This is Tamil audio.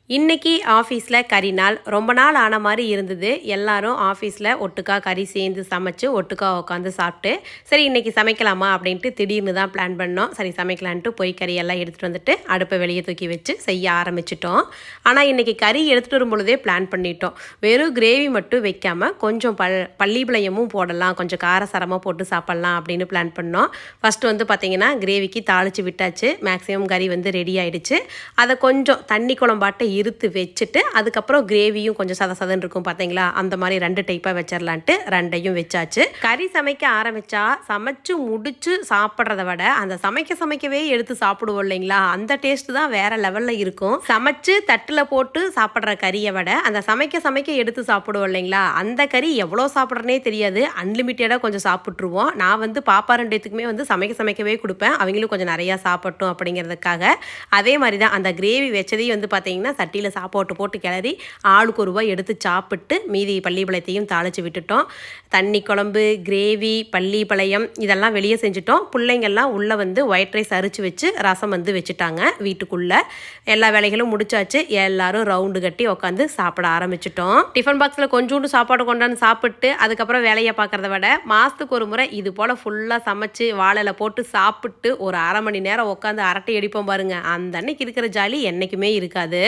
இன்னைக்கு ஆஃபீஸில் கறி நாள் ரொம்ப நாள் ஆன மாதிரி இருந்தது. எல்லாரும் ஆஃபீஸில் ஒட்டுக்கா கறி சேர்ந்து சமைச்சு ஒட்டுக்கா உட்காந்து சாப்பிட்டு சரி இன்னைக்கு சமைக்கலாமா அப்படின்ட்டு திடீர்னு தான் பிளான் பண்ணோம். சரி சமைக்கலான்ட்டு போய் கறியெல்லாம் எடுத்துகிட்டு வந்துட்டு அடுப்பை வெளியே தூக்கி வச்சு செய்ய ஆரம்பிச்சிட்டோம். ஆனால் இன்றைக்கி கறி எடுத்துகிட்டு வரும் பொழுதே பிளான் பண்ணிட்டோம். வெறும் கிரேவி மட்டும் வைக்காமல் கொஞ்சம் பள்ளிப்பளையமும் போடலாம், கொஞ்சம் காரசாரமாக போட்டு சாப்பிட்லாம் அப்படின்னு பிளான் பண்ணோம். ஃபஸ்ட்டு வந்து பார்த்திங்கன்னா கிரேவிக்கு தாளித்து விட்டாச்சு. மேக்ஸிமம் கறி வந்து ரெடி ஆகிடுச்சு. அதை கொஞ்சம் தண்ணி குழம்பாட்டை இருத்து வச்சுட்டு அதுக்கப்புறம் கிரேவியும் கொஞ்சம் சதன்னு இருக்கும் பார்த்தீங்களா, அந்த மாதிரி 2 டைப்பாக வச்சிடலான்ட்டு 2ஐயும் வச்சாச்சு. கறி சமைக்க ஆரம்பித்தா சமைச்சு முடிச்சு சாப்பிட்றத விட அந்த சமைக்கவே எடுத்து சாப்பிடுவோம் இல்லைங்களா, அந்த டேஸ்ட்டு தான் வேறு லெவலில் இருக்கும். சமைச்சு தட்டில் போட்டு சாப்பிட்ற கறியை விட அந்த சமைக்க எடுத்து சாப்பிடுவோம் இல்லைங்களா, அந்த கறி எவ்வளோ சாப்பிட்றனே தெரியாது. அன்லிமிட்டடாக கொஞ்சம் சாப்பிட்ருவோம். நான் வந்து பாப்பா 2 பேத்துக்குமே வந்து சமைக்கவே கொடுப்பேன், அவங்களும் கொஞ்சம் நிறையா சாப்பிட்டோம் அப்படிங்கிறதுக்காக. அதே மாதிரி தான் அந்த கிரேவி வச்சதையும் வந்து பார்த்தீங்கன்னா சட்டியில் சாப்பாட்டு போட்டு கிளறி ஆளுக்கு ஒரு ரூபாய் எடுத்து சாப்பிட்டு மீதி பள்ளிப்பளையத்தையும் தாளித்து விட்டுட்டோம். தண்ணி குழம்பு, கிரேவி, பள்ளிப்பளையம் இதெல்லாம் வெளியே செஞ்சுட்டோம். பிள்ளைங்கள்லாம் உள்ளே வந்து ஒயிட் ரைஸ் அரிச்சு வச்சு ரசம் வந்து வச்சுட்டாங்க. வீட்டுக்குள்ளே எல்லா வேலைகளும் முடிச்சாச்சு. எல்லாரும் ரவுண்டு கட்டி உட்காந்து சாப்பிட ஆரம்பிச்சிட்டோம். டிஃபன் பாக்ஸில் கொஞ்சோண்டு சாப்பாடு கொண்டாந்து சாப்பிட்டு அதுக்கப்புறம் வேலையை பார்க்குறத விட மாதத்துக்கு ஒரு முறை இது போல் ஃபுல்லாக சமைச்சு வாழையில் போட்டு சாப்பிட்டு ஒரு 1/2 மணி நேரம் உட்காந்து அரட்டை அடிப்போம் பாருங்கள், அந்த அன்னைக்கு இருக்கிற ஜாலி என்றைக்குமே இருக்காது.